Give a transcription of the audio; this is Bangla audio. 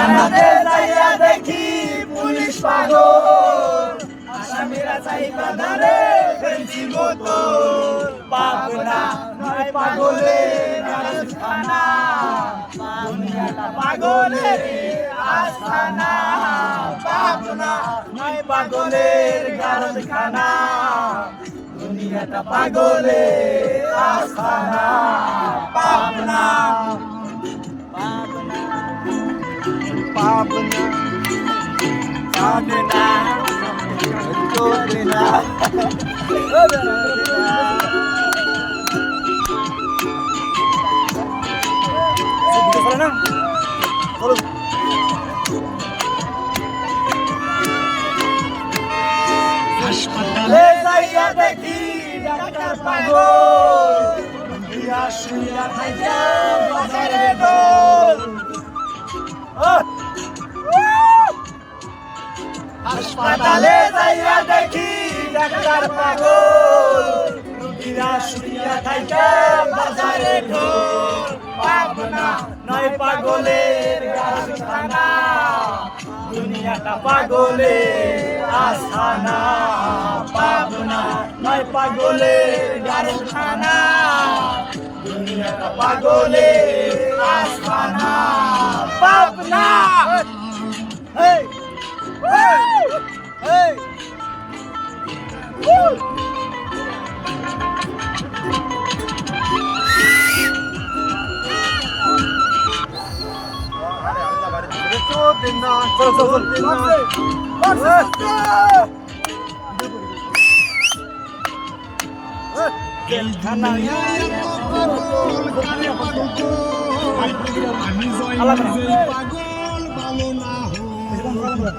থানাতে যাইয়া দেখি পুলিশ পাগল আসামিরা চাইবা ধরে ফেলছি বোতল পাবনা নয় পাগলের আস্তানা দুনিয়াটা পাগলের আস্তানা পাবনা নয় পাগলের কারখানা দুনিয়াটা পাগলের আস্তানা পাবনা পাবনা পাবনা পাবনা তোরনা হাসপাতালে যাইয়া দেখি ডাক্তার পাগল দিয়া শুইয়া থাইকা বাজারে দোল হাসপাতালে যাইয়া দেখি ডাক্তার পাগল রুগীরা শুইয়া থাইকা বাজারে ঢোল পাবনা নয় পাগলের কারখানা দুনিয়াটা পাগলের আস্তানা পাবনা নয় পাগলের কারখানা দুনিয়াটা পাগলের আস্তানা পাবনা hey hey hey আমি জয়